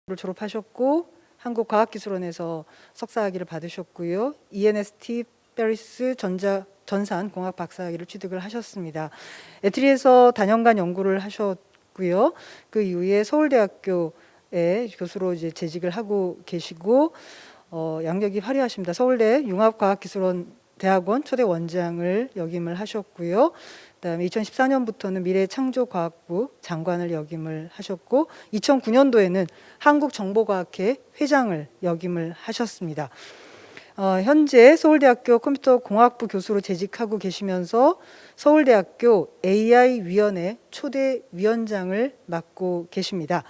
를 졸업하셨고 한국과학기술원에서 석사학위를 받으셨고요. ENST 페리스 전산공학 박사학위를 취득을 하셨습니다. 에트리에서 다년간 연구를 하셨고요. 그 이후에 서울대학교에 교수로 이제 재직을 하고 계시고 양력이 화려하십니다. 서울대 융합과학기술원 대학원 초대 원장을 역임을 하셨고요. 그다음에 2014년부터는 미래창조과학부 장관을 역임을 하셨고 2009년도에는 한국정보과학회 회장을 역임을 하셨습니다. 현재 서울대학교 컴퓨터공학부 교수로 재직하고 계시면서 서울대학교 AI위원회 초대 위원장을 맡고 계십니다.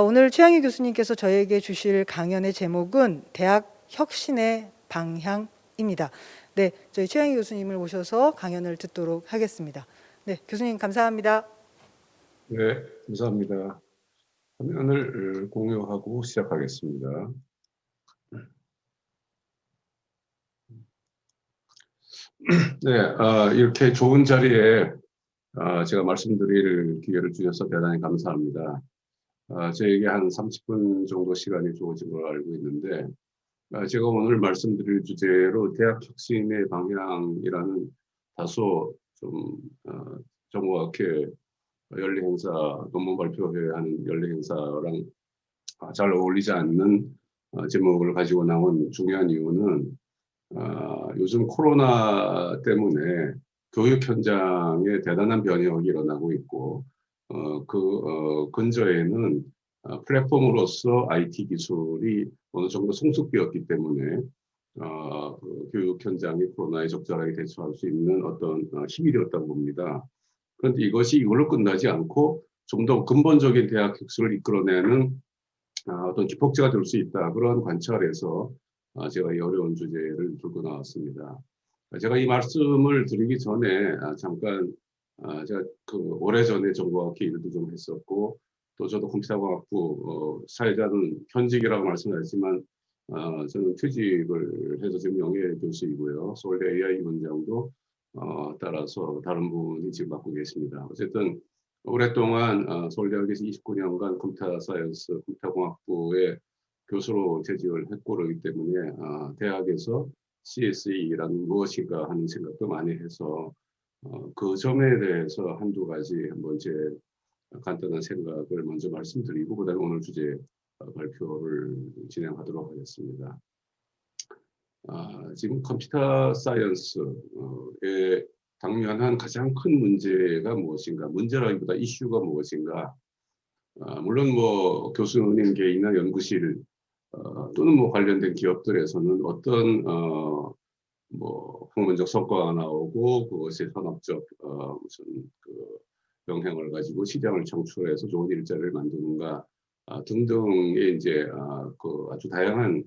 오늘 최양희 교수님께서 저에게 주실 강연의 제목은 대학 혁신의 방향입니다. 네, 저희 최양희 교수님을 모셔서 강연을 듣도록 하겠습니다. 네, 교수님 감사합니다. 네, 감사합니다. 화면을 공유하고 시작하겠습니다. 네, 이렇게 좋은 자리에 제가 말씀드릴 기회를 주셔서 대단히 감사합니다. 저에게 한 30분 정도 시간이 주어진 걸 알고 있는데 제가 오늘 말씀드릴 주제로 대학 혁신의 방향이라는 다소 좀 정부학회 연례 행사, 논문 발표회 하는 연례 행사랑 잘 어울리지 않는 제목을 가지고 나온 중요한 이유는 요즘 코로나 때문에 교육 현장에 대단한 변혁이 일어나고 있고 근저에는 플랫폼으로서 IT 기술이 어느 정도 성숙되었기 때문에 교육 현장이 코로나에 적절하게 대처할 수 있는 어떤 힘이 되었다고 봅니다. 그런데 이것이 이걸로 끝나지 않고 좀 더 근본적인 대학 혁신을 이끌어내는 어떤 기폭제가 될 수 있다. 그런 관찰에서 제가 이 어려운 주제를 들고 나왔습니다. 제가 이 말씀을 드리기 전에 잠깐 제가 오래전에 정보학회 일도 좀 했었고 또 저도 컴퓨터공학부 사회자는 현직이라고 말씀하셨지만 저는 퇴직을 해서 지금 명예교수이고요. 서울대 AI 원장도 따라서 다른 분이 지금 맡고 계십니다. 어쨌든 오랫동안 서울대학에서 29년간 컴퓨터 사이언스, 컴퓨터공학부의 교수로 재직을 했고 그러기 때문에 대학에서 CSE란 무엇인가 하는 생각도 많이 해서 그 점에 대해서 한두 가지 한번 제 간단한 생각을 먼저 말씀드리고 그다음에 오늘 주제 발표를 진행하도록 하겠습니다. 지금 컴퓨터 사이언스의 당면한 가장 큰 문제가 무엇인가, 문제라기보다 이슈가 무엇인가. 물론 뭐 교수님 개인이나 연구실 또는 뭐 관련된 기업들에서는 어떤 뭐 학문적 성과가 나오고 그것이 산업적 무슨 영향을 가지고 시장을 창출해서 좋은 일자리를 만드는가 등등의 이제 아주 다양한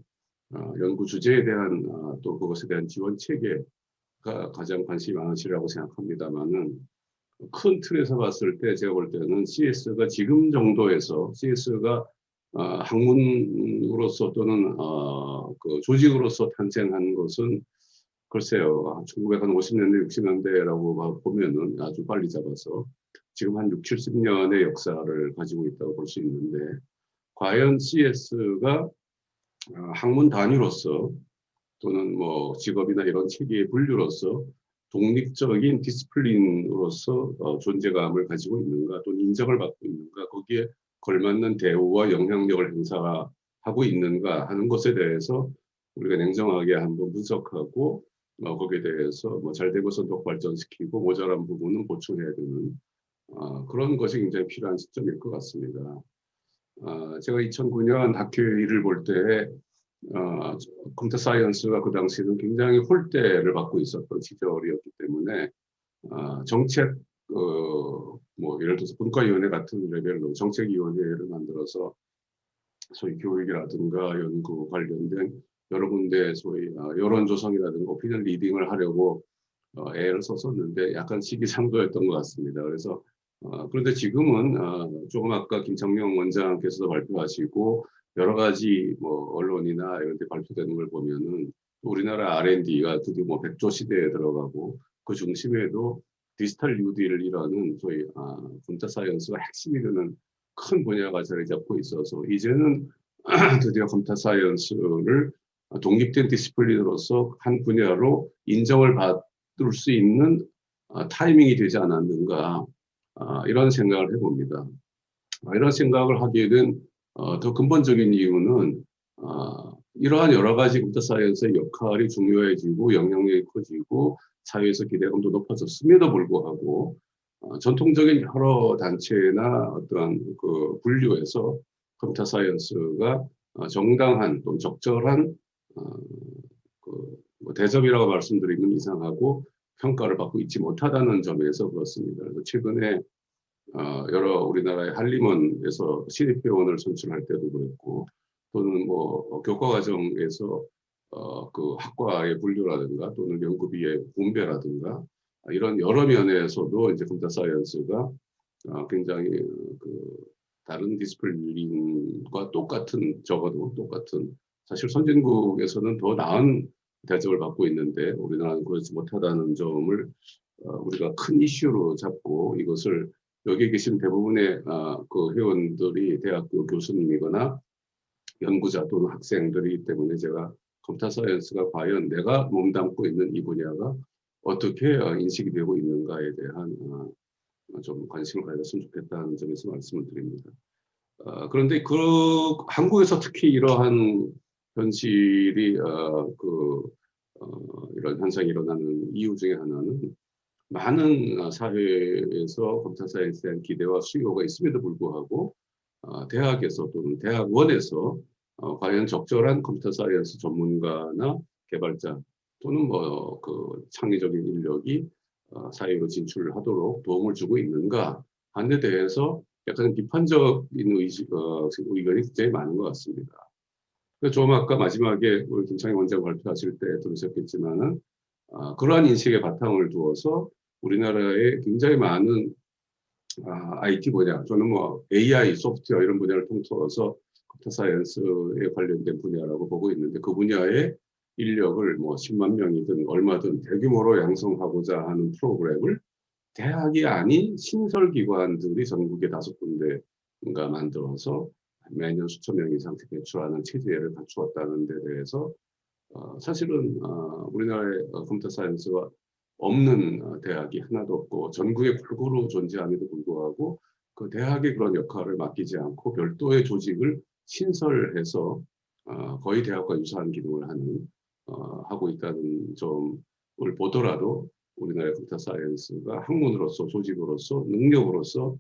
연구 주제에 대한 또 그것에 대한 지원 체계가 가장 관심이 많으시라고 생각합니다만은 큰 틀에서 봤을 때 제가 볼 때는 CS가 지금 정도에서 CS가 학문으로서 또는 그 조직으로서 탄생한 것은 글쎄요 1950년대 60년대라고 보면은 아주 빨리 잡아서 지금 한 6, 70년의 역사를 가지고 있다고 볼 수 있는데 과연 CS가 학문 단위로서 또는 뭐 직업이나 이런 체계의 분류로서 독립적인 디스플린으로서 존재감을 가지고 있는가 또는 인정을 받고 있는가 거기에 걸맞는 대우와 영향력을 행사하고 있는가 하는 것에 대해서 우리가 냉정하게 한번 분석하고 거기에 대해서 뭐 잘되고 선도 발전시키고 모자란 부분은 보충해야 되는 그런 것이 굉장히 필요한 시점일 것 같습니다. 제가 2009년 학회 일을 볼 때 컴퓨터 사이언스가 그 당시에는 굉장히 홀대를 받고 있었던 시절이었기 때문에 정책 뭐 예를 들어서 분과위원회 같은 레벨로 정책위원회를 만들어서 소위 교육이라든가 연구 관련된 여러 군데 소위 여론조성이라든가 오피니언 리딩을 하려고 애를 썼었는데 약간 시기상조였던 것 같습니다. 그래서 그런데 지금은 조금 아까 김창룡 원장께서도 발표하시고 여러 가지 뭐 언론이나 이런 데 발표되는 걸 보면은 우리나라 R&D가 드디어 뭐 100조 시대에 들어가고 그 중심에도 디지털 뉴딜이라는 소위 컴퓨터 사이언스가 핵심이 되는 큰 분야가 자리 잡고 있어서 이제는 드디어 컴퓨터 사이언스를 독립된 디시플린으로서 한 분야로 인정을 받을 수 있는 타이밍이 되지 않았는가, 이런 생각을 해봅니다. 이런 생각을 하게 된 더 근본적인 이유는 이러한 여러 가지 컴퓨터 사이언스의 역할이 중요해지고 영향력이 커지고 사회에서 기대감도 높아졌음에도 불구하고 전통적인 여러 단체나 어떠한 그 분류에서 컴퓨터 사이언스가 정당한 또는 적절한 뭐 대접이라고 말씀드리면 이상하고 평가를 받고 있지 못하다는 점에서 그렇습니다. 그래서 최근에 여러 우리나라의 한림원에서 신입회원을 선출할 때도 그랬고 또는 뭐 교과과정에서 그 학과의 분류라든가 또는 연구비의 분배라든가 이런 여러 면에서도 이제 컴퓨터 사이언스가 굉장히 그 다른 디스플린과 똑같은 적어도 똑같은 사실 선진국에서는 더 나은 대접을 받고 있는데 우리나라는 그렇지 못하다는 점을 우리가 큰 이슈로 잡고 이것을 여기 계신 대부분의 그 회원들이 대학교 교수님이거나 연구자 또는 학생들이기 때문에 제가 컴퓨터 사이언스가 과연 내가 몸담고 있는 이 분야가 어떻게 인식이 되고 있는가에 대한 좀 관심을 가졌으면 좋겠다는 점에서 말씀을 드립니다. 그런데 그 한국에서 특히 이러한 현실이 이런 현상이 일어나는 이유 중에 하나는 많은 사회에서 컴퓨터 사이언스에 대한 기대와 수요가 있음에도 불구하고 대학에서 또는 대학원에서 과연 적절한 컴퓨터 사이언스 전문가나 개발자 또는 뭐 그 창의적인 인력이 사회로 진출하도록 도움을 주고 있는가 하는 데 대해서 약간 비판적인 의견이 굉장히 많은 것 같습니다. 좀 아까 마지막에 우리 김창희 원장 발표하실 때 들으셨겠지만은 그러한 인식의 바탕을 두어서 우리나라에 굉장히 많은 IT 분야, 저는 뭐 AI, 소프트웨어 이런 분야를 통틀어서 컴퓨터 사이언스에 관련된 분야라고 보고 있는데 그 분야의 인력을 뭐 10만 명이든 얼마든 대규모로 양성하고자 하는 프로그램을 대학이 아닌 신설기관들이 전국에 5군데인가 만들어서 매년 수천 명 이상 배출하는 체제를 갖추었다는 데 대해서 사실은 우리나라의 컴퓨터 사이언스가 없는 대학이 하나도 없고 전국에 골고루 존재함에도 불구하고 그 대학의 그런 역할을 맡기지 않고 별도의 조직을 신설해서 거의 대학과 유사한 기능을 하고 있다는 점을 보더라도 우리나라의 컴퓨터 사이언스가 학문으로서 조직으로서 능력으로서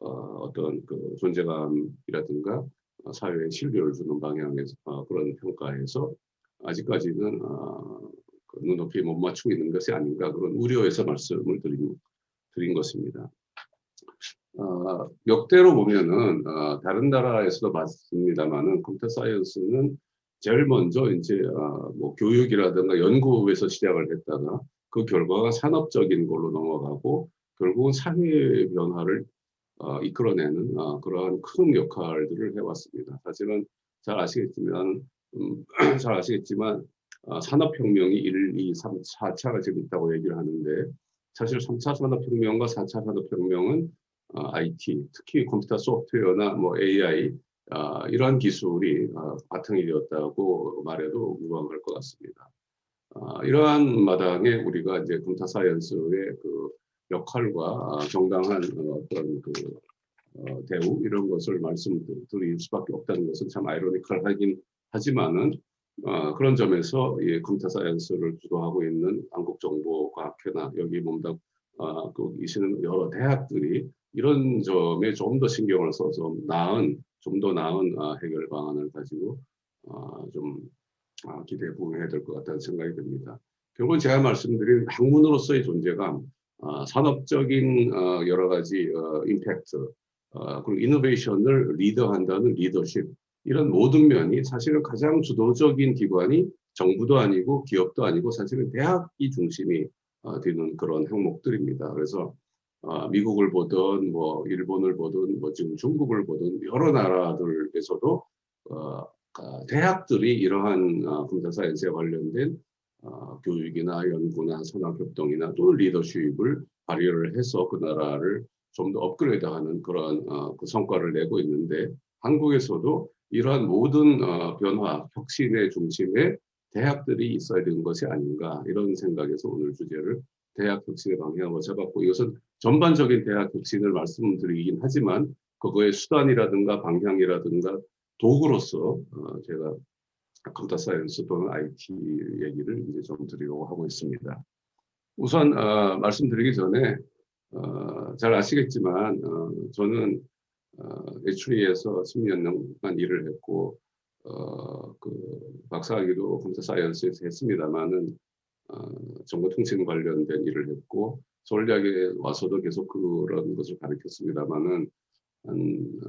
어떤 그 존재감이라든가 사회에 신뢰를 주는 방향에서 그런 평가에서 아직까지는 그 눈높이에 못 맞추고 있는 것이 아닌가 그런 우려에서 말씀을 드린 것입니다. 역대로 보면은 다른 나라에서도 맞습니다만은 컴퓨터 사이언스는 제일 먼저 이제 뭐 교육이라든가 연구에서 시작을 했다가 그 결과가 산업적인 걸로 넘어가고 결국은 사회 변화를 이끌어내는 그러한 큰 역할들을 해왔습니다. 사실은 잘 아시겠지만 잘 아시겠지만 산업혁명이 1, 2, 3, 4차가 지금 있다고 얘기를 하는데 사실 3차 산업혁명과 4차 산업혁명은 IT, 특히 컴퓨터 소프트웨어나 뭐 AI 이러한 기술이 바탕이 되었다고 말해도 무방할 것 같습니다. 이러한 마당에 우리가 이제 컴퓨터 사이언스의 그 역할과 정당한 어떤 그 대우 이런 것을 말씀드릴 수밖에 없다는 것은 참 아이러니컬하긴 하지만은 그런 점에서 이 컴퓨터 사이언스를 주도하고 있는 한국정보과학회나 여기 몸담 계시는 여러 대학들이 이런 점에 좀 더 신경을 써서 좀 더 나은 해결 방안을 가지고 좀 기대해 보해야 될 것 같다는 생각이 듭니다. 결국은 제가 말씀드린 학문으로서의 존재감, 산업적인 여러 가지 임팩트, 그리고 이노베이션을 리더한다는 리더십 이런 모든 면이 사실은 가장 주도적인 기관이 정부도 아니고 기업도 아니고 사실은 대학이 중심이 되는 그런 항목들입니다. 그래서 미국을 보든 뭐 일본을 보든 뭐 지금 중국을 보든 여러 나라들에서도 대학들이 이러한 컴퓨터 사이언스에 관련된 교육이나 연구나 산업협동이나 또는 리더십을 발휘를 해서 그 나라를 좀 더 업그레이드하는 그런 그 성과를 내고 있는데 한국에서도 이러한 모든 변화, 혁신의 중심에 대학들이 있어야 되는 것이 아닌가 이런 생각에서 오늘 주제를 대학 혁신의 방향으로 잡았고 이것은 전반적인 대학 혁신을 말씀드리긴 하지만 그거의 수단이라든가 방향이라든가 도구로서 제가 컴퓨터 사이언스 또는 IT 얘기를 이제 좀 드리려고 하고 있습니다. 우선 말씀드리기 전에 잘 아시겠지만 저는 H3에서 10년 넘게 일을 했고 그 박사학위도 컴퓨터 사이언스에서 했습니다만은 정보통신 관련된 일을 했고 서울대학에 와서도 계속 그런 것을 가르쳤습니다만은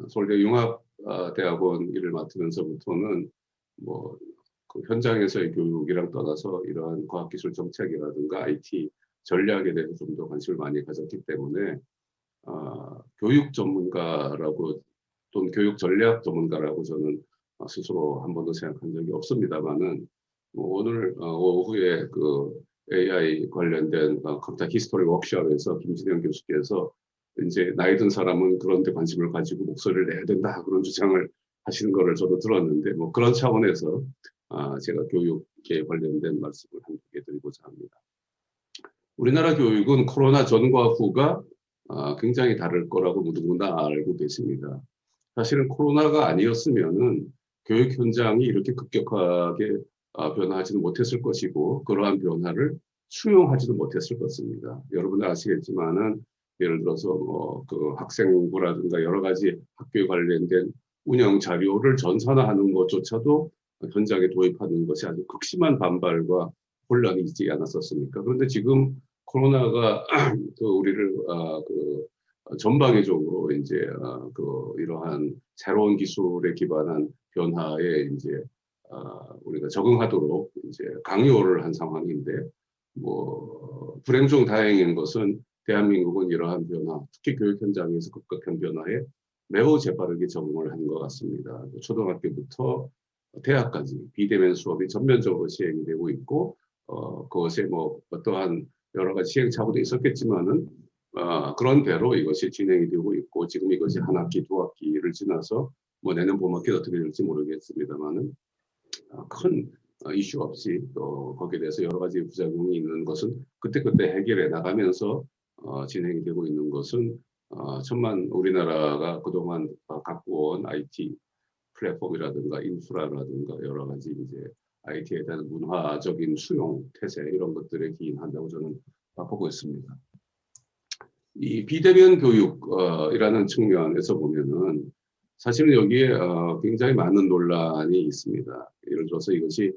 서울대 융합대학원 일을 맡으면서부터는 그 현장에서의 교육이랑 떠나서 이러한 과학기술 정책이라든가 IT 전략에 대해서 좀 더 관심을 많이 가졌기 때문에 교육 전문가라고 또는 교육 전략 전문가라고 저는 스스로 한 번도 생각한 적이 없습니다만은 오늘 오후에 그 AI 관련된 컴퓨터 히스토리 워크숍에서 김진영 교수께서 이제 나이 든 사람은 그런 데 관심을 가지고 목소리를 내야 된다 그런 주장을 하시는 거를 저도 들었는데 그런 차원에서 제가 교육에 관련된 말씀을 한 개 드리고자 합니다. 우리나라 교육은 코로나 전과 후가 굉장히 다를 거라고 누구나 알고 계십니다. 사실은 코로나가 아니었으면은 교육 현장이 이렇게 급격하게 변화하지는 못했을 것이고 그러한 변화를 수용하지도 못했을 것입니다. 여러분들 아시겠지만은 예를 들어서 그 학생부라든가 여러 가지 학교에 관련된 운영 자료를 전산화하는 것조차도 현장에 도입하는 것이 아주 극심한 반발과 혼란이 있지 않았었습니까? 그런데 지금 코로나가 그 우리를 그 전방위적으로 이제 그 이러한 새로운 기술에 기반한 변화에 이제 우리가 적응하도록 이제 강요를 한 상황인데 불행 중 다행인 것은 대한민국은 이러한 변화, 특히 교육 현장에서 급격한 변화에 매우 재빠르게 적응을 한 것 같습니다. 초등학교부터 대학까지 비대면 수업이 전면적으로 시행이 되고 있고 그것에 어떠한 여러 가지 시행착오도 있었겠지만은 그런 대로 이것이 진행이 되고 있고 지금 이것이 한 학기, 두 학기를 지나서 내년 봄학기 어떻게 될지 모르겠습니다만은 큰 이슈 없이 또 거기에 대해서 여러 가지 부작용이 있는 것은 그때그때 해결해 나가면서 진행이 되고 있는 것은 천만 우리나라가 그동안 갖고 온 IT 플랫폼이라든가 인프라라든가 여러 가지 이제 IT에 대한 문화적인 수용, 태세 이런 것들에 기인한다고 저는 보고 있습니다. 이 비대면 교육이라는 측면에서 보면은 사실은 여기에 굉장히 많은 논란이 있습니다. 예를 들어서 이것이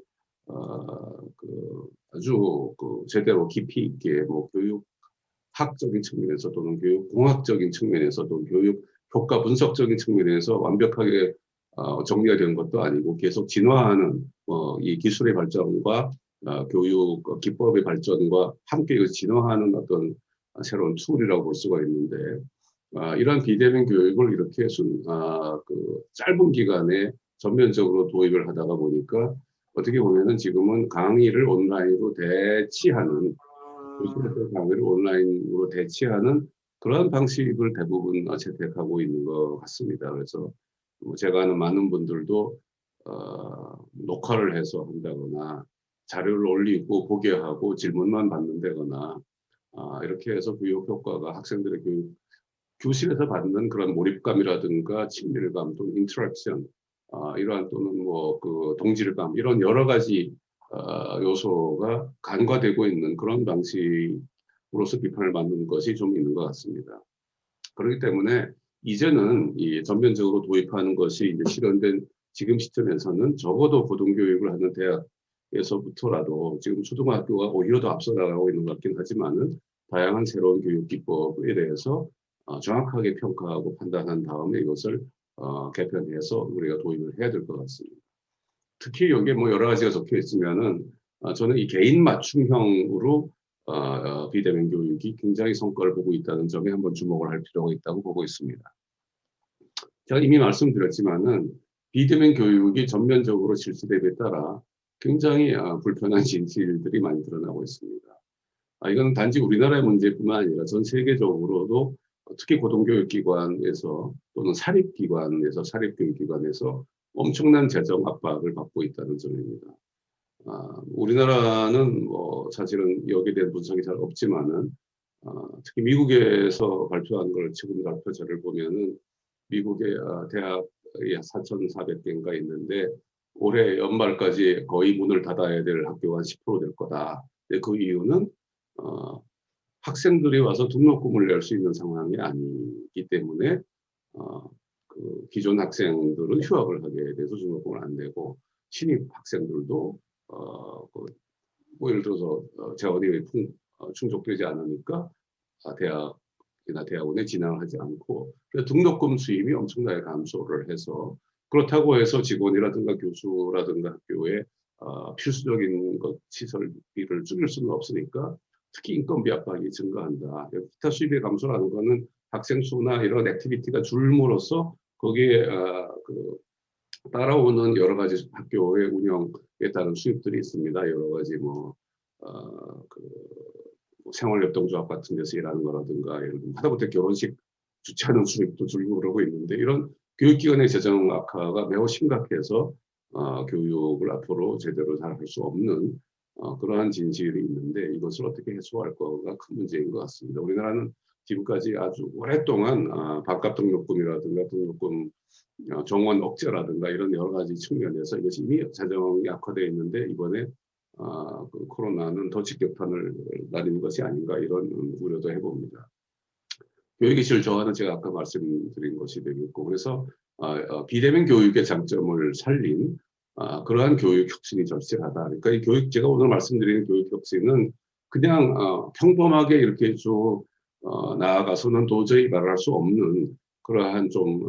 아주 제대로 깊이 있게 교육학적인 측면에서 또는 교육공학적인 측면에서 또 교육 효과 분석적인 측면에서 완벽하게 정리가 되는 것도 아니고 계속 진화하는 이 기술의 발전과 교육 기법의 발전과 함께 진화하는 어떤 새로운 툴이라고 볼 수가 있는데 이러한 비대면 교육을 이렇게 짧은 기간에 전면적으로 도입을 하다가 보니까 어떻게 보면은 지금은 강의를 온라인으로 대치하는 교실에서 강의를 온라인으로 대치하는 그런 방식을 대부분 채택하고 있는 것 같습니다. 그래서 제가 아는 많은 분들도 녹화를 해서 한다거나 자료를 올리고 보게 하고 질문만 받는다거나 이렇게 해서 교육 효과가 학생들의 교실에서 받는 그런 몰입감이라든가 친밀감 또는 인터랙션 이러한 또는 그 동질감 이런 여러 가지 요소가 간과되고 있는 그런 방식으로서 비판을 받는 것이 좀 있는 것 같습니다. 그렇기 때문에 이제는 이 전면적으로 도입하는 것이 이제 실현된 지금 시점에서는 적어도 고등교육을 하는 대학에서부터라도 지금 초등학교가 오히려 더 앞서 나가고 있는 것 같긴 하지만은 다양한 새로운 교육 기법에 대해서 정확하게 평가하고 판단한 다음에 이것을 개편해서 우리가 도입을 해야 될 것 같습니다. 특히 여기에 여러 가지가 적혀 있으면은 저는 이 개인 맞춤형으로 비대면 교육이 굉장히 성과를 보고 있다는 점에 한번 주목을 할 필요가 있다고 보고 있습니다. 제가 이미 말씀드렸지만은 비대면 교육이 전면적으로 실시됨에 따라 굉장히 불편한 진실들이 많이 드러나고 있습니다. 이건 단지 우리나라의 문제뿐만 아니라 전 세계적으로도 특히 고등교육기관에서 또는 사립교육기관에서 엄청난 재정 압박을 받고 있다는 점입니다. 우리나라는 뭐 사실은 여기에 대한 분석이 잘 없지만은 특히 미국에서 발표한 걸 지금 발표자를 보면은 미국의 대학이 4,400개인가 있는데 올해 연말까지 거의 문을 닫아야 될 학교가 한 10%될 거다. 근데 그 이유는 학생들이 와서 등록금을 낼 수 있는 상황이 아니기 때문에 그 기존 학생들은 휴학을 하게 돼서 등록금을 안 내고 신입 학생들도 뭐 예를 들어서 재원이 충족되지 않으니까 대학이나 대학원에 진학을 하지 않고 그래서 등록금 수입이 엄청나게 감소를 해서 그렇다고 해서 직원이라든가 교수라든가 학교에 필수적인 시설비를 줄일 수는 없으니까 특히 인건비 압박이 증가한다. 기타 수입의 감소라는 거는 학생 수나 이런 액티비티가 줄므로써 거기에 따라오는 여러 가지 학교의 운영에 따른 수입들이 있습니다. 여러 가지 생활협동조합 같은 데서 일하는 거라든가 예를 들면 하다못해 결혼식 주최하는 수입도 줄고 그러고 있는데 이런 교육기관의 재정 악화가 매우 심각해서 교육을 앞으로 제대로 잘 할 수 없는 그러한 진실이 있는데 이것을 어떻게 해소할 거가 큰 문제인 것 같습니다. 우리나라는 지금까지 아주 오랫동안 반값 등록금이라든가 등록금 정원 억제라든가 이런 여러 가지 측면에서 이것이 이미 재정이 악화되어 있는데 이번에 그 코로나는 더 직격탄을 날리는 것이 아닌가 이런 우려도 해봅니다. 교육의 질 저하는 제가 아까 말씀드린 것이 되겠고 그래서 비대면 교육의 장점을 살린 그러한 교육 혁신이 절실하다. 그러니까 이 교육 제가 오늘 말씀드리는 교육 혁신은 그냥 평범하게 이렇게 쭉 나아가서는 도저히 말할 수 없는 그러한 좀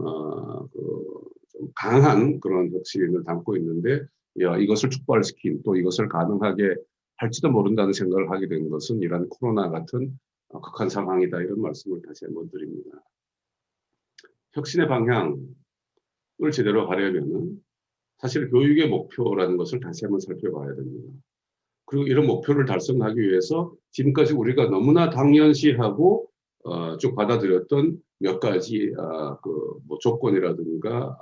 강한 그런 혁신을 담고 있는데 이것을 촉발시킨 또 이것을 가능하게 할지도 모른다는 생각을 하게 된 것은 이러한 코로나 같은 극한 상황이다 이런 말씀을 다시 한번 드립니다. 혁신의 방향을 제대로 가려면은 사실 교육의 목표라는 것을 다시 한번 살펴봐야 됩니다. 그리고 이런 목표를 달성하기 위해서 지금까지 우리가 너무나 당연시하고 쭉 받아들였던 몇 가지 조건이라든가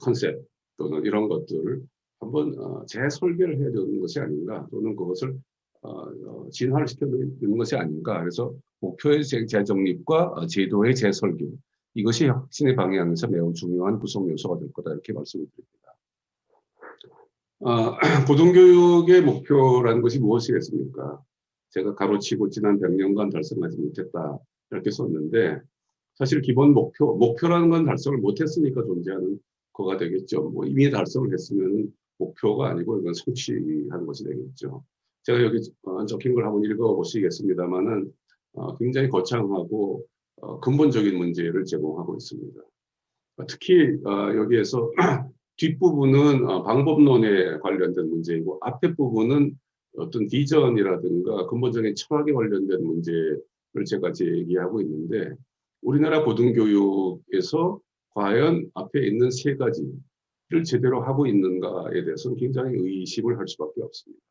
컨셉 또는 이런 것들을 한번 재설계를 해야 되는 것이 아닌가 또는 그것을 진화를 시켜야 것이 아닌가. 그래서 목표의 재정립과 제도의 재설계 이것이 혁신의 방향에서 매우 중요한 구성 요소가 될 거다 이렇게 말씀을 드립니다. 고등교육의 목표라는 것이 무엇이겠습니까? 제가 가로치고 지난 100년간 달성하지 못했다 이렇게 썼는데 사실 기본 목표라는 건 달성을 못했으니까 존재하는 거가 되겠죠. 뭐 이미 달성을 했으면 목표가 아니고 이건 성취한 것이 되겠죠. 제가 여기 적힌 걸 한번 읽어보시겠습니다만은 굉장히 거창하고 근본적인 문제를 제공하고 있습니다. 특히 여기에서 뒷부분은 방법론에 관련된 문제이고 앞에 부분은 어떤 비전이라든가 근본적인 철학에 관련된 문제를 제가 제기하고 있는데 우리나라 고등교육에서 과연 앞에 있는 세 가지를 제대로 하고 있는가에 대해서는 굉장히 의심을 할 수밖에 없습니다.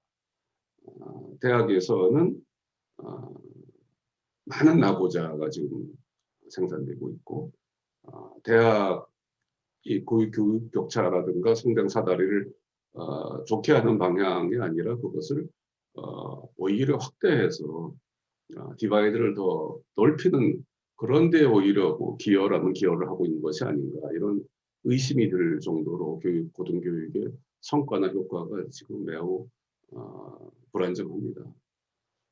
대학에서는 많은 낙오자가 지금 생산되고 있고 대학 이 교육 격차라든가 성장 사다리를 좋게 하는 방향이 아니라 그것을 오히려 확대해서 디바이드를 더 넓히는 그런데 오히려 뭐 기여를 하고 있는 것이 아닌가 이런 의심이 들 정도로 고등교육의 성과나 효과가 지금 매우 불안정합니다.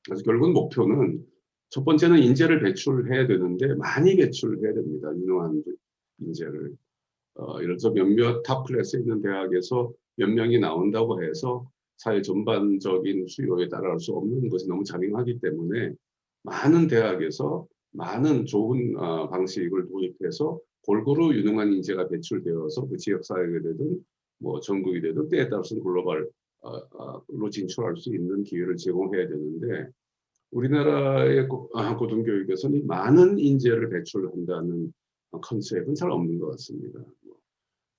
그래서 결국 목표는 첫 번째는 인재를 배출해야 되는데 많이 배출해야 됩니다. 유능한 인재를. 예를 들어서 몇몇 탑 클래스에 있는 대학에서 몇 명이 나온다고 해서 사회 전반적인 수요에 따라갈 수 없는 것이 너무 자명하기 때문에 많은 대학에서 많은 좋은 방식을 도입해서 골고루 유능한 인재가 배출되어서 그 지역 사회가 되든 뭐 전국이 되든 때에 따라서는 글로벌로 진출할 수 있는 기회를 제공해야 되는데 우리나라의 고등교육에서는 많은 인재를 배출한다는 컨셉은 잘 없는 것 같습니다.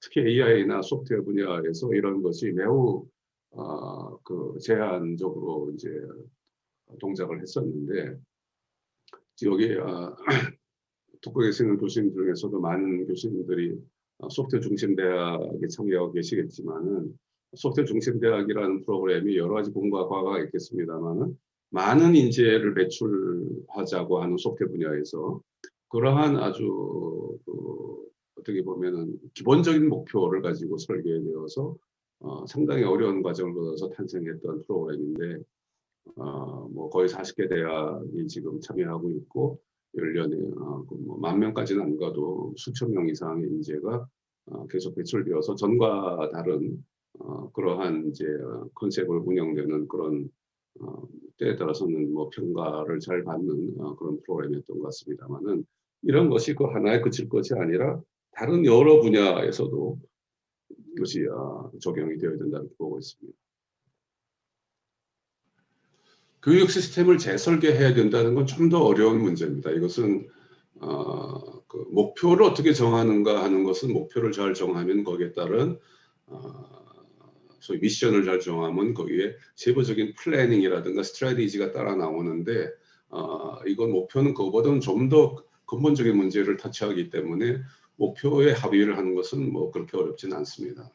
특히 AI나 소프트웨어 분야에서 이런 것이 매우 제한적으로 이제 동작을 했었는데 여기 독학에서 있는 교수님 중에서도 많은 교수님들이 소프트웨어 중심 대학에 참여하고 계시겠지만은 소프트웨어 중심 대학이라는 프로그램이 여러 가지 공과 과가 있겠습니다만은 많은 인재를 배출하자고 하는 소프트웨어 분야에서 그러한 아주 어떻게 보면은 기본적인 목표를 가지고 설계되어서 상당히 어려운 과정을 거쳐서 탄생했던 프로그램인데 뭐 거의 40개 대학이 지금 참여하고 있고 1년에 뭐 10,000명까지는 안 가도 수천 명 이상의 인재가 계속 배출되어서 전과 다른 그러한 이제 컨셉을 운영되는 그런 때에 따라서는 뭐 평가를 잘 받는 그런 프로그램이었던 것 같습니다만은 이런 것이 그 하나에 그칠 것이 아니라 다른 여러 분야에서도 이것이 적용이 되어야 된다고 보고 있습니다. 교육 시스템을 재설계해야 된다는 건 좀 더 어려운 문제입니다. 이것은 그 목표를 어떻게 정하는가 하는 것은 목표를 잘 정하면 거기에 따른 소위 미션을 잘 정하면 거기에 세부적인 플래닝이라든가 스트래티지가 따라 나오는데 이건 목표는 그거보다는 좀 더 근본적인 문제를 터치하기 때문에 목표에 합의를 하는 것은 뭐 그렇게 어렵지는 않습니다.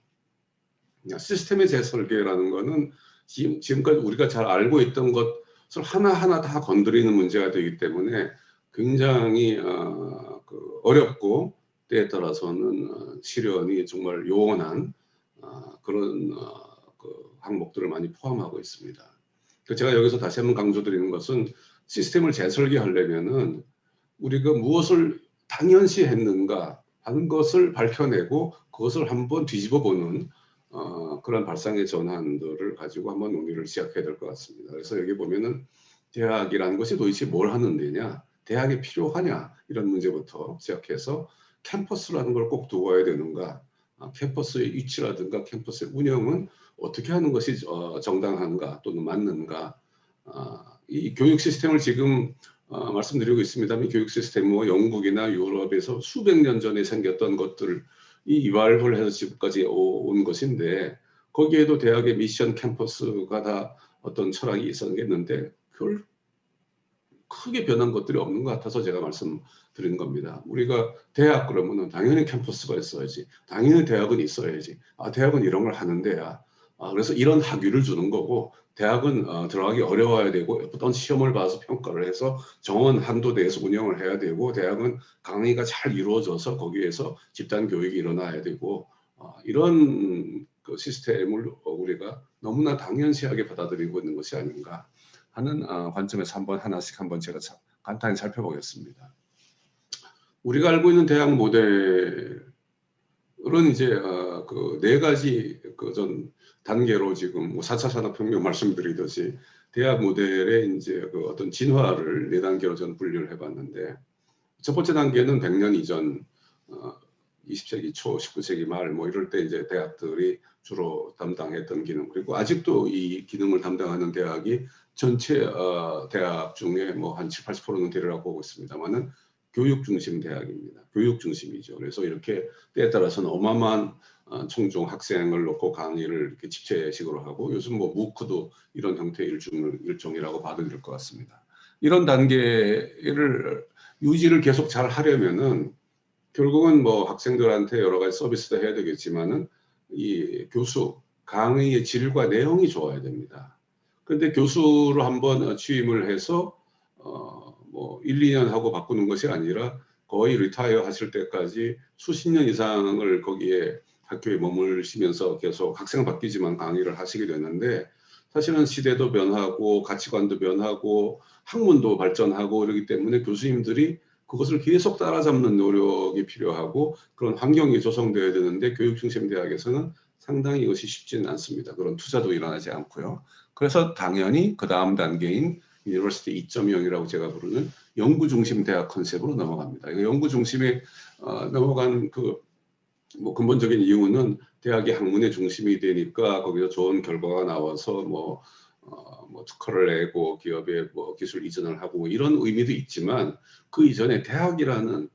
시스템의 재설계라는 거는 지금까지 우리가 잘 알고 있던 것을 하나하나 다 건드리는 문제가 되기 때문에 굉장히 어렵고 때에 따라서는 시련이 정말 요원한 그런 그 항목들을 많이 포함하고 있습니다. 제가 여기서 다시 한번 강조드리는 것은 시스템을 재설계하려면은 우리가 무엇을 당연시 했는가 하는 것을 밝혀내고 그것을 한번 뒤집어 보는 그런 발상의 전환들을 가지고 한번 논의를 시작해야 될 것 같습니다. 그래서 여기 보면은 대학이라는 것이 도대체 뭘 하는 데냐, 대학이 필요하냐 이런 문제부터 시작해서 캠퍼스라는 걸 꼭 두어야 되는가, 캠퍼스의 위치라든가 캠퍼스의 운영은 어떻게 하는 것이 정당한가 또는 맞는가, 이 교육 시스템을 지금 말씀드리고 있습니다만 교육 시스템은 뭐 영국이나 유럽에서 수백 년 전에 생겼던 것들을 이발을 해서 지금까지 온 것인데 거기에도 대학의 미션 캠퍼스가 다 어떤 철학이 있었겠는데 그걸 크게 변한 것들이 없는 것 같아서 제가 말씀드린 겁니다. 우리가 대학 그러면은 당연히 캠퍼스가 있어야지, 당연히 대학은 있어야지, 대학은 이런 걸 하는 데야. 그래서 이런 학위를 주는 거고 대학은 들어가기 어려워야 되고 어떤 시험을 봐서 평가를 해서 정원 한도 내에서 운영을 해야 되고 대학은 강의가 잘 이루어져서 거기에서 집단 교육이 일어나야 되고 이런 그 시스템을 우리가 너무나 당연시하게 받아들이고 있는 것이 아닌가 하는 관점에서 하나씩 제가 간단히 살펴보겠습니다. 우리가 알고 있는 대학 모델은 이제 그 네 가지 전 단계로 지금 4차 산업혁명 말씀드리듯이 대학 모델의 이제 그 어떤 진화를 네 단계로 저는 분류를 해봤는데 첫 번째 단계는 100년 이전 20세기 초 19세기 말 뭐 이럴 때 이제 대학들이 주로 담당했던 기능 그리고 아직도 이 기능을 담당하는 대학이 전체 대학 중에 뭐 한 7, 80%는 되리라고 보고 있습니다만은 교육 중심 대학입니다. 교육 중심이죠. 그래서 이렇게 때에 따라서는 어마어마한 총종 학생을 놓고 강의를 이렇게 집체식으로 하고 요즘 뭐 무크도 이런 형태의 일종이라고 봐도 될 것 같습니다. 이런 단계를 유지를 계속 잘 하려면은 결국은 뭐 학생들한테 여러 가지 서비스도 해야 되겠지만은 이 교수 강의의 질과 내용이 좋아야 됩니다. 그런데 교수로 한번 취임을 해서 뭐 1, 2년 하고 바꾸는 것이 아니라 거의 리타이어 하실 때까지 수십 년 이상을 거기에 학교에 머물시면서 계속 학생은 바뀌지만 강의를 하시게 되는데 사실은 시대도 변하고 가치관도 변하고 학문도 발전하고 그러기 때문에 교수님들이 그것을 계속 따라잡는 노력이 필요하고 그런 환경이 조성되어야 되는데 교육 중심 대학에서는 상당히 이것이 쉽지는 않습니다. 그런 투자도 일어나지 않고요. 그래서 당연히 그 다음 단계인 유니버시티 2.0이라고 제가 부르는 연구 중심 대학 컨셉으로 넘어갑니다. 연구 중심에 넘어간 그 뭐 근본적인 이유는 대학이 학문의 중심이 되니까 거기서 좋은 결과가 나와서 뭐 특허를 내고 기업에 뭐 기술 이전을 하고 뭐 이런 의미도 있지만 그 이전에 대학이라는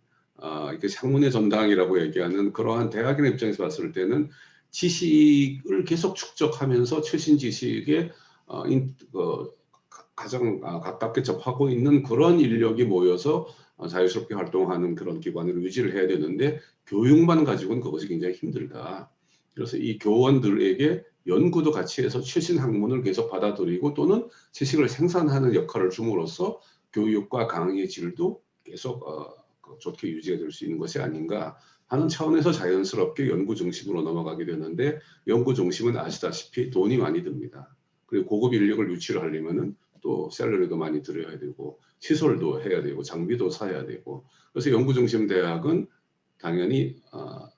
이게 학문의 전당이라고 얘기하는 그러한 대학의 입장에서 봤을 때는 지식을 계속 축적하면서 최신 지식의 가장 가깝게 접하고 있는 그런 인력이 모여서 자유스럽게 활동하는 그런 기관을 유지를 해야 되는데 교육만 가지고는 그것이 굉장히 힘들다. 그래서 이 교원들에게 연구도 같이 해서 최신 학문을 계속 받아들이고 또는 지식을 생산하는 역할을 줌으로써 교육과 강의의 질도 계속 좋게 유지가 될 수 있는 것이 아닌가 하는 차원에서 자연스럽게 연구 중심으로 넘어가게 되는데 연구 중심은 아시다시피 돈이 많이 듭니다. 그리고 고급 인력을 유치를 하려면은 또 샐러리도 많이 들여야 되고 시설도 해야 되고 장비도 사야 되고 그래서 연구 중심 대학은 당연히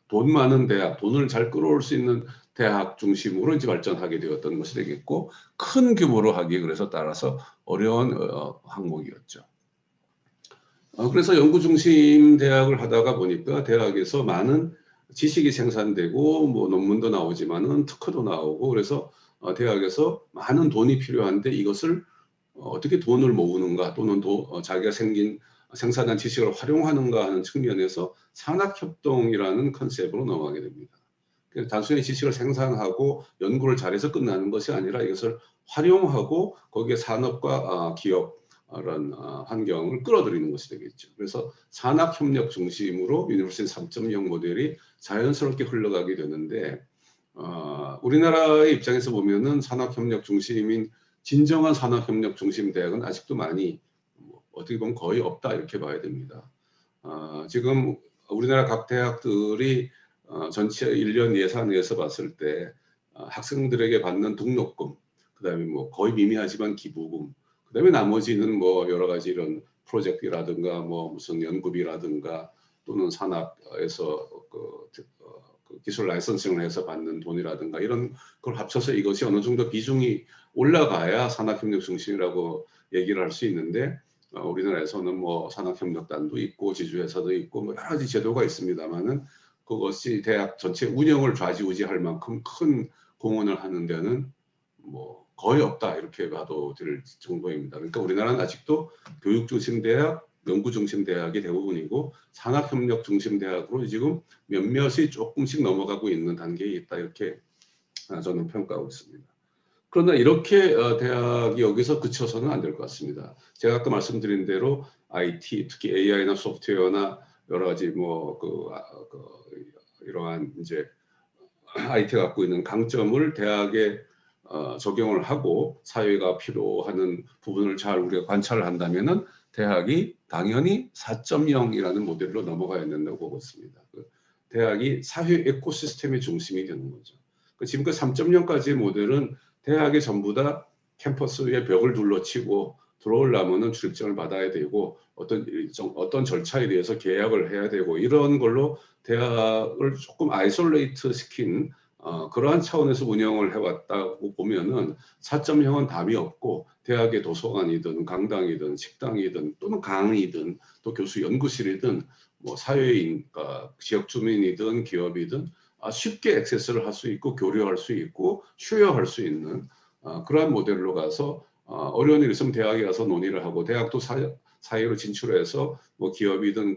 돈 많은 대학, 돈을 잘 끌어올 수 있는 대학 중심으로 이제 발전하게 되었던 것이 되겠고 큰 규모로 하기 그래서 따라서 어려운 항목이었죠. 그래서 연구 중심 대학을 하다가 보니까 대학에서 많은 지식이 생산되고 뭐 논문도 나오지만은 특허도 나오고 그래서 대학에서 많은 돈이 필요한데 이것을 어떻게 돈을 모으는가 또는 자기가 생산한 지식을 활용하는가 하는 측면에서 산학협동이라는 컨셉으로 넘어가게 됩니다. 그래서 단순히 지식을 생산하고 연구를 잘해서 끝나는 것이 아니라 이것을 활용하고 거기에 산업과 기업 이런 환경을 끌어들이는 것이 되겠죠. 그래서 산학협력 중심으로 유니버시티 3.0 모델이 자연스럽게 흘러가게 되는데 우리나라의 입장에서 보면은 산학협력 중심인 진정한 산학협력 중심 대학은 아직도 많이 어떻게 보면 거의 없다 이렇게 봐야 됩니다. 지금 우리나라 각 대학들이 전체 1년 예산에서 봤을 때 학생들에게 받는 등록금, 그다음에 뭐 거의 미미하지만 기부금, 그다음에 나머지는 뭐 여러 가지 이런 프로젝트라든가 뭐 무슨 연구비라든가 또는 산학에서 그 기술 라이선싱을 해서 받는 돈이라든가 이런 걸 합쳐서 이것이 어느 정도 비중이 올라가야 산학협력 중심이라고 얘기를 할 수 있는데 우리나라에서는 뭐 산학협력단도 있고 지주회사도 있고 뭐 여러 가지 제도가 있습니다만은 그것이 대학 전체 운영을 좌지우지할 만큼 큰 공헌을 하는 데는 뭐 거의 없다 이렇게 봐도 될 정도입니다. 그러니까 우리나라는 아직도 교육 중심 대학, 연구 중심 대학이 대부분이고 산학협력 중심 대학으로 지금 몇몇이 조금씩 넘어가고 있는 단계에 있다 이렇게 저는 평가하고 있습니다. 그러나 이렇게 대학이 여기서 그쳐서는 안 될 것 같습니다. 제가 아까 말씀드린 대로 IT, 특히 AI나 소프트웨어나 여러 가지 이러한 이제 IT가 갖고 있는 강점을 대학에 적용을 하고 사회가 필요하는 부분을 잘 우리가 관찰을 한다면은 대학이 당연히 4.0이라는 모델로 넘어가야 된다고 보고 있습니다. 대학이 사회 에코시스템의 중심이 되는 거죠. 지금까지 3.0까지의 모델은 대학이 전부 다 캠퍼스 위에 벽을 둘러치고 들어오려면은 출입증을 받아야 되고 어떤 절차에 대해서 계약을 해야 되고 이런 걸로 대학을 조금 아이솔레이트 시킨 그러한 차원에서 운영을 해왔다고 보면은 4.0은 답이 없고 대학의 도서관이든 강당이든 식당이든 또는 강의든 또 교수 연구실이든 뭐 사회인, 지역 주민이든 기업이든 쉽게 액세스를 할 수 있고 교류할 수 있고 쉐어할 수 있는 그러한 모델로 가서 어려운 일 있으면 대학에 가서 논의를 하고 대학도 사회로 진출해서 뭐 기업이든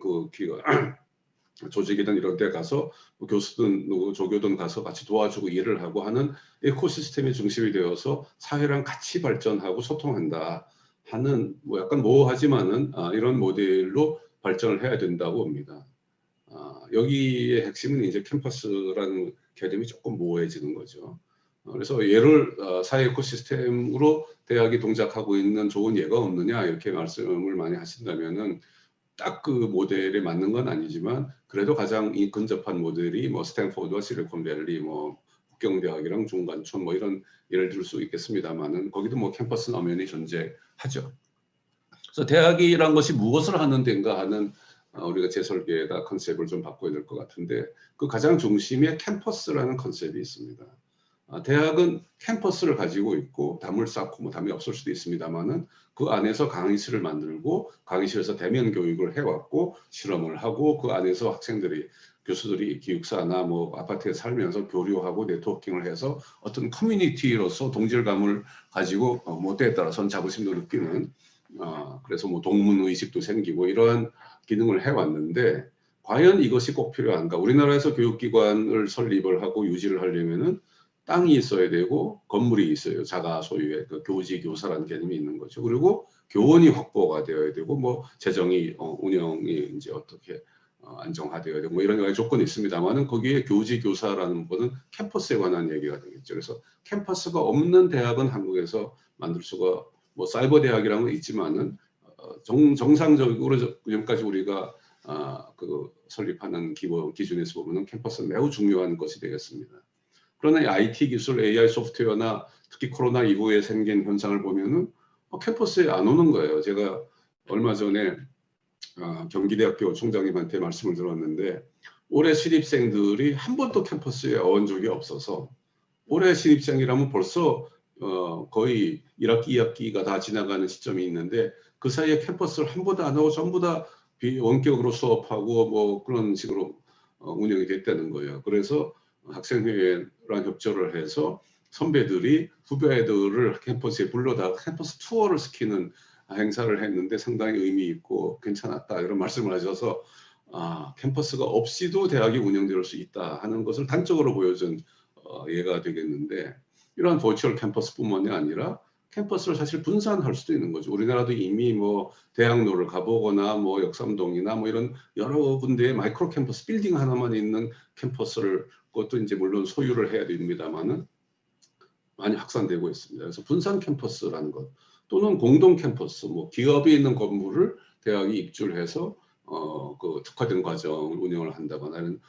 조직이든 이런 데 가서 뭐 교수든 누구 조교든 가서 같이 도와주고 일을 하고 하는 에코시스템의 중심이 되어서 사회랑 같이 발전하고 소통한다 하는 뭐 약간 모호하지만은 이런 모델로 발전을 해야 된다고 봅니다. 여기의 핵심은 이제 캠퍼스라는 개념이 조금 모호해지는 거죠. 그래서 얘를 사회 에코시스템으로 대학이 동작하고 있는 좋은 예가 없느냐 이렇게 말씀을 많이 하신다면은 딱 그 모델에 맞는 건 아니지만 그래도 가장 근접한 모델이 뭐 스탠포드와 실리콘밸리 뭐 북경대학이랑 중관촌 뭐 이런 예를 들 수 있겠습니다만은 거기도 뭐 캠퍼스는 엄연히 존재하죠. 그래서 대학이란 것이 무엇을 하는 데인가 하는 우리가 재설계나 컨셉을 좀 바꿔야 될 것 같은데 그 가장 중심에 캠퍼스라는 컨셉이 있습니다. 대학은 캠퍼스를 가지고 있고 담을 쌓고 뭐 담이 없을 수도 있습니다만은 그 안에서 강의실을 만들고 강의실에서 대면 교육을 해왔고 실험을 하고 그 안에서 학생들이 교수들이 기숙사나 뭐 아파트에 살면서 교류하고 네트워킹을 해서 어떤 커뮤니티로서 동질감을 가지고 뭐 때에 따라서는 자부심도 느끼는 그래서 뭐 동문 의식도 생기고 이러한 기능을 해왔는데 과연 이것이 꼭 필요한가? 우리나라에서 교육기관을 설립을 하고 유지를 하려면은 땅이 있어야 되고 건물이 있어요. 자가 소유의 그 교지 교사라는 개념이 있는 거죠. 그리고 교원이 확보가 되어야 되고 뭐 재정이 운영이 이제 어떻게 안정화되어야 되고 뭐 이런 여러 조건이 있습니다만은 거기에 교지 교사라는 거는 캠퍼스에 관한 얘기가 되겠죠. 그래서 캠퍼스가 없는 대학은 한국에서 만들 수가 뭐 사이버 대학이라는 건 있지만은 정상적으로 지금까지 우리가 그 설립하는 기본 기준에서 보면은 캠퍼스는 매우 중요한 것이 되겠습니다. 그러나 이 IT 기술, AI 소프트웨어나 특히 코로나 이후에 생긴 현상을 보면은 캠퍼스에 안 오는 거예요. 제가 얼마 전에 경기대학교 총장님한테 말씀을 들었는데 올해 신입생들이 한 번도 캠퍼스에 온 적이 없어서 올해 신입생이라면 벌써 거의 1학기, 2학기가 다 지나가는 시점이 있는데 그 사이에 캠퍼스를 한 번도 안 하고 전부 다 비원격으로 수업하고 뭐 그런 식으로 운영이 됐다는 거예요. 그래서 학생회랑 협조를 해서 선배들이 후배들을 캠퍼스에 불러다가 캠퍼스 투어를 시키는 행사를 했는데 상당히 의미 있고 괜찮았다 이런 말씀을 하셔서 캠퍼스가 없이도 대학이 운영될 수 있다 하는 것을 단적으로 보여준 예가 되겠는데 이러한 버추얼 캠퍼스뿐만이 아니라 캠퍼스를 사실 분산할 수도 있는 거죠. 우리나라도 이미 뭐 대학로를 가보거나 뭐 역삼동이나 뭐 이런 여러 군데의 마이크로 캠퍼스 빌딩 하나만 있는 캠퍼스를 그것도 이제 물론 소유를 해야 됩니다만은 많이 확산되고 있습니다. 그래서 분산 캠퍼스라는 것 또는 공동 캠퍼스, 뭐 기업이 있는 건물을 대학이 입주를 해서 그 특화된 과정을 운영을 한다거나 하는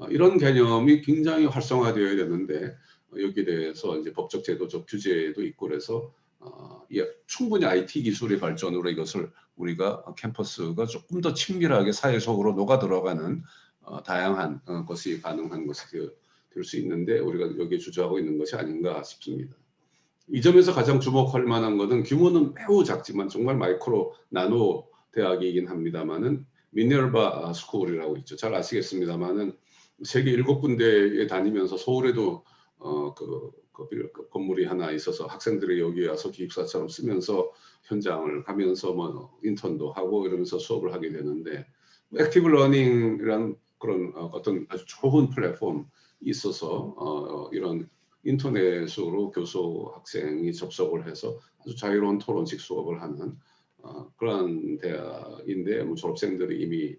이런 개념이 굉장히 활성화되어야 되는데 여기에 대해서 이제 법적 제도적 규제도 있고 그래서 충분히 IT 기술의 발전으로 이것을 우리가 캠퍼스가 조금 더 친밀하게 사회 속으로 녹아 들어가는 다양한 것이 가능한 것이 될 수 있는데 우리가 여기에 주저하고 있는 것이 아닌가 싶습니다. 이 점에서 가장 주목할 만한 것은 규모는 매우 작지만 정말 마이크로 나노 대학이긴 합니다만은 미네르바 스쿨이라고 있죠. 잘 아시겠습니다만은 세계 7군데에 다니면서 서울에도 그 건물이 하나 있어서 학생들이 여기 와서 기숙사처럼 쓰면서 현장을 가면서 뭐 인턴도 하고 이러면서 수업을 하게 되는데 액티브 러닝이란 그런 어떤 아주 좋은 플랫폼이 있어서 이런 인터넷으로 교수 학생이 접속을 해서 아주 자유로운 토론식 수업을 하는 그러한 대학인데 뭐 졸업생들이 이미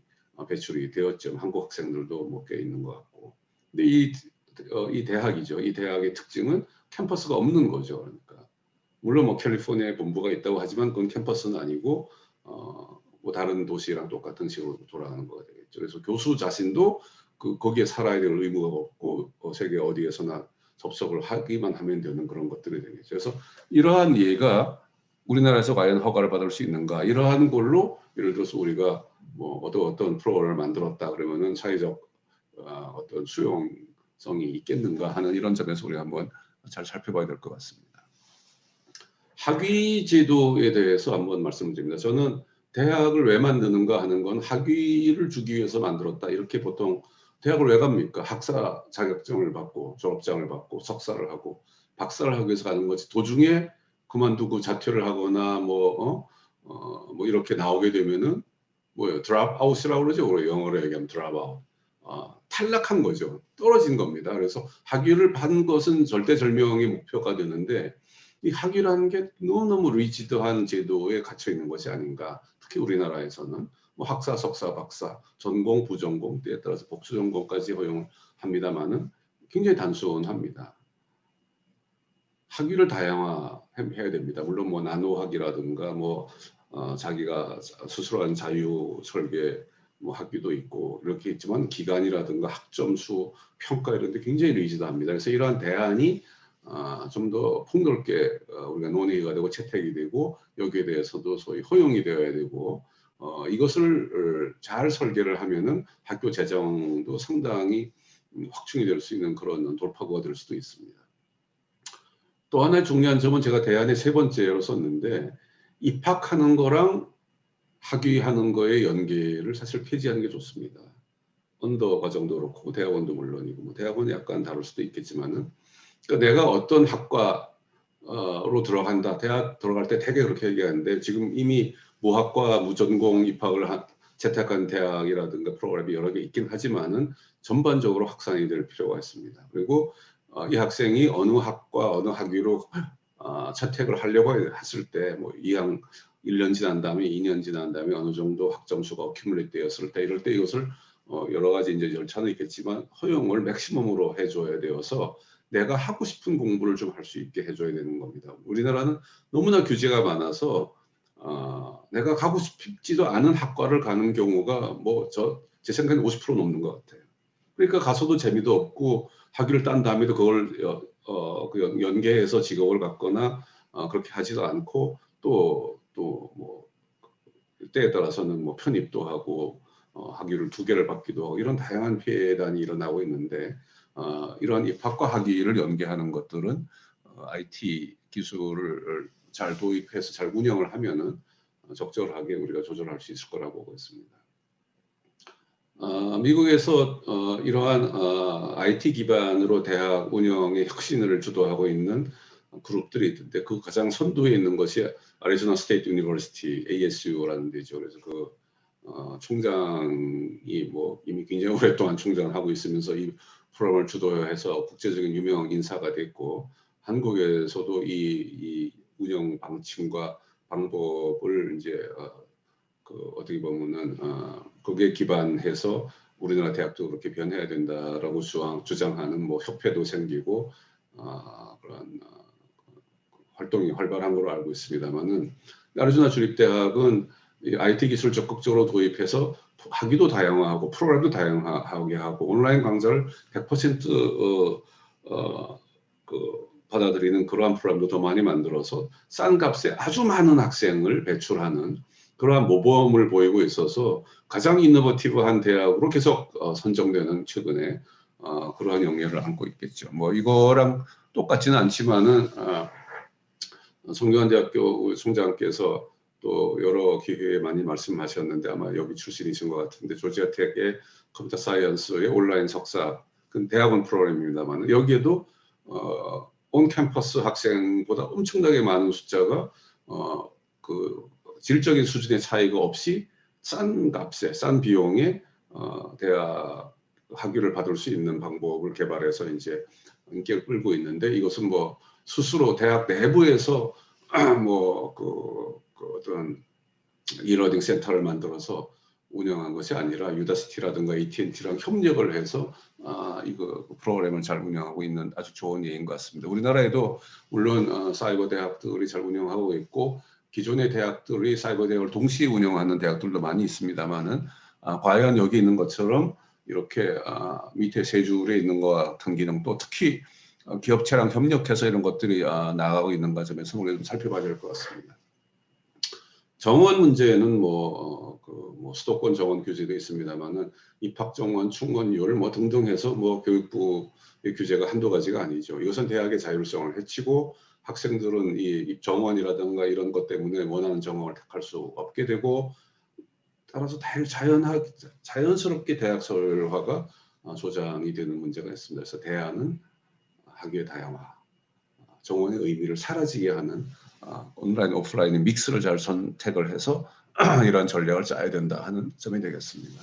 배출이 되었죠. 한국 학생들도 뭐 꽤 있는 것 같고. 근데 이 대학이죠. 이 대학의 특징은 캠퍼스가 없는 거죠. 그러니까 물론 뭐 캘리포니아에 본부가 있다고 하지만 그건 캠퍼스는 아니고 뭐 다른 도시랑 똑같은 식으로 돌아가는 거가 되겠죠. 그래서 교수 자신도 거기에 살아야 될 의무가 없고 세계 어디에서나 접속을 하기만 하면 되는 그런 것들이 되겠죠. 그래서 이러한 예가 우리나라에서 과연 허가를 받을 수 있는가 이러한 걸로 예를 들어서 우리가 뭐 어떤 프로그램을 만들었다 그러면은 사회적 어떤 수용성이 있겠는가 하는 이런 점에서 우리가 한번 잘 살펴봐야 될 것 같습니다. 학위 제도에 대해서 한번 말씀드립니다. 저는 대학을 왜 만드는가 하는 건 학위를 주기 위해서 만들었다 이렇게 보통 대학을 왜 갑니까? 학사 자격증을 받고 졸업장을 받고 석사를 하고 박사를 하기 위해서 가는 거지. 도중에 그만두고 자퇴를 하거나 뭐 이렇게 나오게 되면은 뭐예요? 드랍 아웃이라고 그러죠. 우리 영어로 얘기하면 드랍 아웃. 탈락한 거죠. 떨어진 겁니다. 그래서 학위를 받은 것은 절대절명의 목표가 되는데 이 학위라는 게 너무너무 리지드한 제도에 갇혀 있는 것이 아닌가. 특히 우리나라에서는 뭐 학사, 석사, 박사, 전공, 부전공 때에 따라서 복수 전공까지 허용합니다만은 굉장히 단순합니다. 학위를 다양화해야 됩니다. 물론 뭐 나노 학위라든가 뭐 자기가 스스로 한 자유 설계 뭐 학위도 있고 이렇게 있지만 기간이라든가 학점수 평가 이런 데 굉장히 리지드합니다. 그래서 이러한 대안이 좀 더 폭넓게 우리가 논의가 되고 채택이 되고 여기에 대해서도 소위 허용이 되어야 되고 이것을 잘 설계를 하면은 학교 재정도 상당히 확충이 될 수 있는 그런 돌파구가 될 수도 있습니다. 또 하나의 중요한 점은 제가 대안의 3번째로 썼는데 입학하는 거랑 학위하는 거의 연계를 사실 폐지하는 게 좋습니다. 언더 과정도 그렇고 대학원도 물론이고 뭐 대학원이 약간 다를 수도 있겠지만은 그러니까 내가 어떤 학과로 들어간다. 대학 들어갈 때 되게 그렇게 얘기하는데 지금 이미 무학과 무전공 입학을 채택한 대학이라든가 프로그램이 여러 개 있긴 하지만은 전반적으로 확산이 될 필요가 있습니다. 그리고 이 학생이 어느 학과 어느 학위로 채택을 하려고 했을 때 뭐 2학 1년 지난 다음에 2년 지난 다음에 어느 정도 학점수가 어큐뮬레이트 되었을 때 이럴 때 이것을 여러 가지 이제 절차는 있겠지만 허용을 맥시멈으로 해줘야 되어서 내가 하고 싶은 공부를 좀 할 수 있게 해줘야 되는 겁니다. 우리나라는 너무나 규제가 많아서 내가 가고 싶지도 않은 학과를 가는 경우가 뭐 제 생각엔 50% 넘는 것 같아요. 그러니까 가서도 재미도 없고 학위를 딴 다음에도 그걸 그 연계해서 직업을 갖거나 그렇게 하지도 않고 또 뭐 때에 따라서는 뭐 편입도 하고 학위를 2개를 받기도 하고 이런 다양한 피해단이 일어나고 있는데 이러한 입학과 학위를 연계하는 것들은 IT 기술을 잘 도입해서 잘 운영을 하면은 적절하게 우리가 조절할 수 있을 거라고 보고 있습니다. 미국에서 이러한 IT 기반으로 대학 운영의 혁신을 주도하고 있는 그룹들이 있는데 그 가장 선두에 있는 것이 애리조나 스테이트 유니버시티 ASU라는 데죠. 그래서 그 총장이 뭐 이미 굉장히 오랫동안 총장을 하고 있으면서 이 프로그램을 주도해서 국제적인 유명 인사가 됐고 한국에서도 이 운영 방침과 방법을 이제 어떻게 보면은 거기에 기반해서 우리나라 대학도 그렇게 변해야 된다라고 주장하는 뭐 협회도 생기고 그런 활동이 활발한 걸로 알고 있습니다만은 애리조나 주립대학은 IT 기술 적극적으로 도입해서 학위도 다양화하고 프로그램도 다양하게 하고 온라인 강좌를 100% 받아들이는 그러한 프로그램도 더 많이 만들어서 싼 값에 아주 많은 학생을 배출하는 그러한 모범을 보이고 있어서 가장 이노버티브한 대학으로 계속 선정되는 최근에 그러한 영예를 안고 있겠죠. 뭐 이거랑 똑같지는 않지만은 성균관대학교 총장께서 또 여러 기회에 많이 말씀하셨는데 아마 여기 출신이신 것 같은데 조지아텍의 컴퓨터 사이언스의 온라인 석사 그 대학원 프로그램입니다만 여기에도 온 캠퍼스 학생보다 엄청나게 많은 숫자가 그 질적인 수준의 차이가 없이 싼 값에 싼 비용에 대학 학위를 받을 수 있는 방법을 개발해서 이제 인기를 끌고 있는데 이것은 뭐 스스로 대학 내부에서 뭐 어떤 이러닝 센터를 만들어서 운영한 것이 아니라 유다시티라든가 AT&T랑 협력을 해서 이거 프로그램을 잘 운영하고 있는 아주 좋은 예인 것 같습니다. 우리나라에도 물론 사이버 대학들이 잘 운영하고 있고 기존의 대학들이 사이버 대학을 동시에 운영하는 대학들도 많이 있습니다만은 과연 여기 있는 것처럼 이렇게 밑에 세 줄에 있는 것 같은 기능도 특히 기업체랑 협력해서 이런 것들이 나가고 있는가 점에서 우리가 좀 살펴봐야 될 것 같습니다. 정원 문제는 뭐 수도권 정원 규제도 있습니다만은 입학 정원, 충원율 뭐 등등 해서 뭐 교육부의 규제가 한두 가지가 아니죠. 이것은 대학의 자율성을 해치고 학생들은 이 정원이라든가 이런 것 때문에 원하는 정원을 택할 수 없게 되고 따라서 자연스럽게 대학 서열화가 조장이 되는 문제가 있습니다. 그래서 대안은 학위의 다양화, 정원의 의미를 사라지게 하는 온라인, 오프라인의 믹스를 잘 선택을 해서 이러한 전략을 짜야 된다 하는 점이 되겠습니다.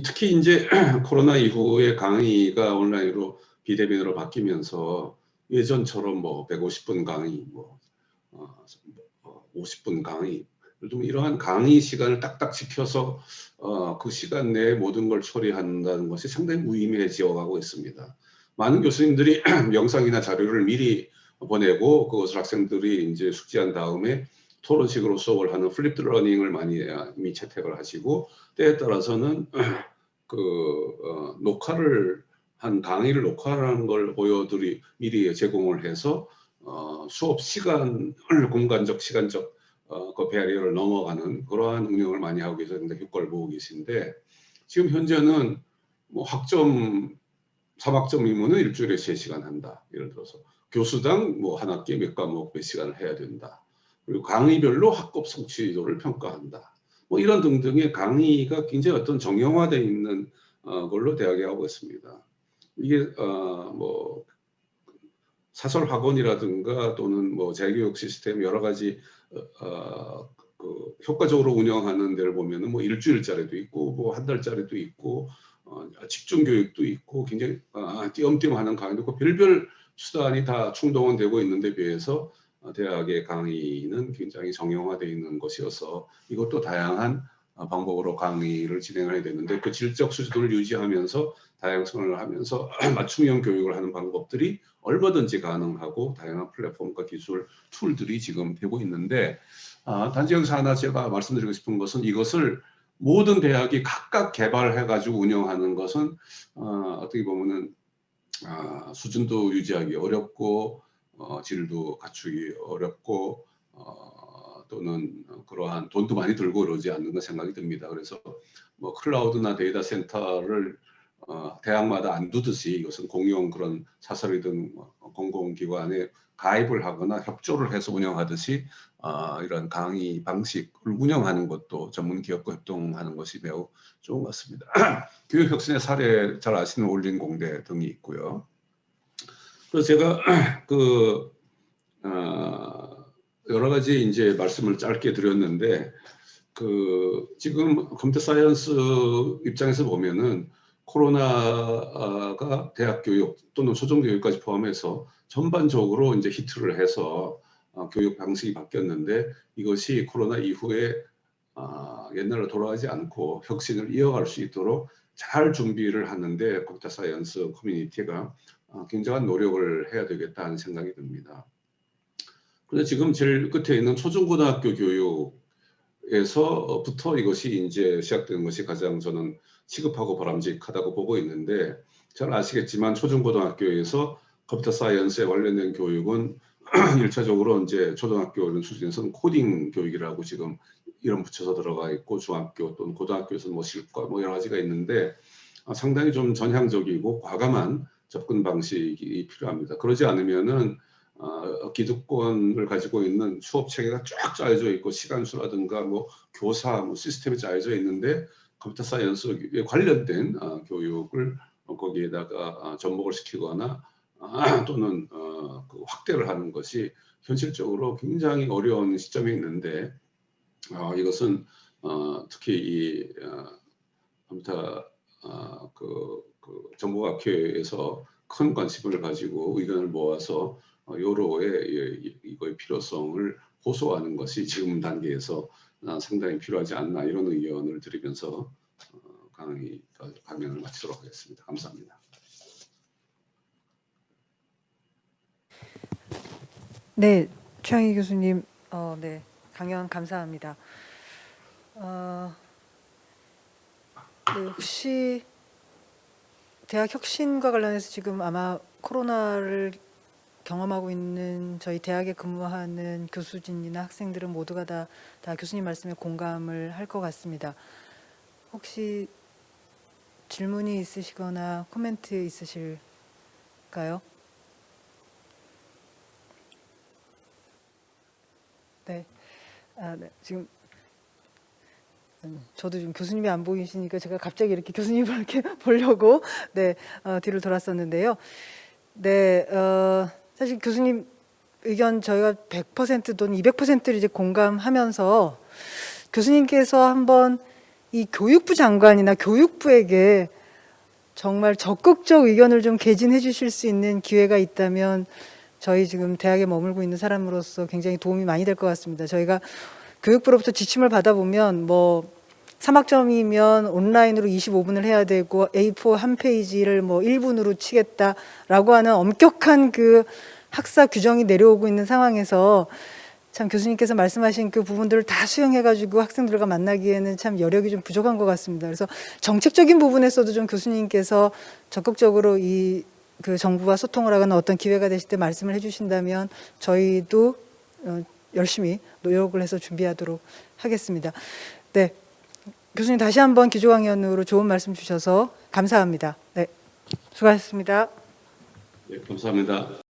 특히 이제 코로나 이후에 강의가 온라인으로 비대면으로 바뀌면서 예전처럼 뭐 150분 강의, 뭐 50분 강의, 이러한 강의 시간을 딱딱 지켜서 그 시간 내에 모든 걸 처리한다는 것이 상당히 무의미해져 가고 있습니다. 많은 교수님들이 영상이나 자료를 미리 보내고 그것을 학생들이 이제 숙지한 다음에 토론식으로 수업을 하는 플립드 러닝을 많이 이미 채택을 하시고 때에 따라서는 녹화를 한 강의를 녹화하는 걸 미리 제공을 해서 수업 시간을 공간적 시간적 그 배리어를 넘어가는 그러한 운영을 많이 하고 계셔서 효과를 보고 계신데 지금 현재는 뭐 학점 3학점이면은 일주일에 3시간 한다. 예를 들어서 교수당 뭐 한 학기에 몇 과목 몇 시간을 해야 된다. 그리고 강의별로 학급 성취도를 평가한다. 뭐 이런 등등의 강의가 굉장히 어떤 정형화되어 있는 걸로 대학이 하고 있습니다. 이게 뭐 사설 학원이라든가 또는 뭐 재교육 시스템 여러 가지 효과적으로 운영하는 데를 보면은 뭐 일주일짜리도 있고 뭐 한 달짜리도 있고 집중 교육도 있고 굉장히 띄엄띄엄하는 강의도 있고 별별 수단이 다 충동원되고 있는데 비해서 대학의 강의는 굉장히 정형화되어 있는 것이어서 이것도 다양한 방법으로 강의를 진행해야 되는데 그 질적 수준을 유지하면서 다양성을 하면서 맞춤형 교육을 하는 방법들이 얼마든지 가능하고 다양한 플랫폼과 기술, 툴들이 지금 되고 있는데 단지 여기서 하나 제가 말씀드리고 싶은 것은 이것을 모든 대학이 각각 개발해가지고 운영하는 것은 어떻게 보면은 수준도 유지하기 어렵고 질도 갖추기 어렵고 또는 그러한 돈도 많이 들고 그러지 않는 거 생각이 듭니다. 그래서 뭐 클라우드나 데이터 센터를 대학마다 안 두듯이 이것은 공용 그런 사설이든 공공기관에 가입을 하거나 협조를 해서 운영하듯이 이런 강의 방식을 운영하는 것도 전문 기업과 협동하는 것이 매우 좋은 것 같습니다. 교육 혁신의 사례 잘 아시는 올림공대 등이 있고요. 그래서 제가 여러 가지 이제 말씀을 짧게 드렸는데 지금 컴퓨터 사이언스 입장에서 보면은 코로나가 대학 교육 또는 초중 교육까지 포함해서 전반적으로 이제 히트를 해서 교육 방식이 바뀌었는데 이것이 코로나 이후에 옛날로 돌아가지 않고 혁신을 이어갈 수 있도록 잘 준비를 하는데 컴퓨터 사이언스 커뮤니티가 굉장한 노력을 해야 되겠다는 생각이 듭니다. 그런데 지금 제일 끝에 있는 초중고등학교 교육에서부터 이것이 이제 시작되는 것이 가장 저는 시급하고 바람직하다고 보고 있는데 잘 아시겠지만 초중고등학교에서 컴퓨터 사이언스에 관련된 교육은 1차적으로 이제 초등학교 수준에서는 코딩 교육이라고 지금 이름 붙여서 들어가 있고 중학교 또는 고등학교에서는 뭐 실과 뭐 여러 가지가 있는데 상당히 좀 전향적이고 과감한 접근 방식이 필요합니다. 그러지 않으면은 기득권을 가지고 있는 수업 체계가 쫙 짜여져 있고 시간수라든가 뭐 교사 뭐 시스템이 짜여져 있는데 컴퓨터 사이언스에 관련된 교육을 거기에다가 접목을 시키거나 또는 확대를 하는 것이 현실적으로 굉장히 어려운 시점에 있는데 이것은 특히 이 컴퓨터 정보학회에서 큰 관심을 가지고 의견을 모아서 여러의 이거의 필요성을 호소하는 것이 지금 단계에서 상당히 필요하지 않나 이런 의견을 드리면서 강연을 마치도록 하겠습니다. 감사합니다. 네, 최양희 교수님, 네, 강연 감사합니다. 네, 혹시 대학 혁신과 관련해서 지금 아마 코로나를 경험하고 있는 저희 대학에 근무하는 교수진이나 학생들은 모두가 다 교수님 말씀에 공감을 할 것 같습니다. 혹시 질문이 있으시거나 코멘트 있으실까요? 네, 네. 지금 저도 지금 교수님이 안 보이시니까 제가 갑자기 이렇게 교수님을 이렇게 보려고 뒤를 돌았었는데요. 네, 사실 교수님 의견 저희가 100% 또는 200%를 이제 공감하면서 교수님께서 한번 이 교육부 장관이나 교육부에게 정말 적극적 의견을 좀 개진해 주실 수 있는 기회가 있다면 저희 지금 대학에 머물고 있는 사람으로서 굉장히 도움이 많이 될 것 같습니다. 저희가 교육부로부터 지침을 받아보면 뭐 3학점이면 온라인으로 25분을 해야 되고 A4 한 페이지를 뭐 1분으로 치겠다라고 하는 엄격한 그 학사 규정이 내려오고 있는 상황에서 참 교수님께서 말씀하신 그 부분들을 다 수용해가지고 학생들과 만나기에는 참 여력이 좀 부족한 것 같습니다. 그래서 정책적인 부분에서도 좀 교수님께서 적극적으로 그 정부와 소통을 하거나 어떤 기회가 되실 때 말씀을 해주신다면 저희도 열심히 노력을 해서 준비하도록 하겠습니다. 네, 교수님 다시 한번 기조강연으로 좋은 말씀 주셔서 감사합니다. 네, 수고하셨습니다. 네, 감사합니다.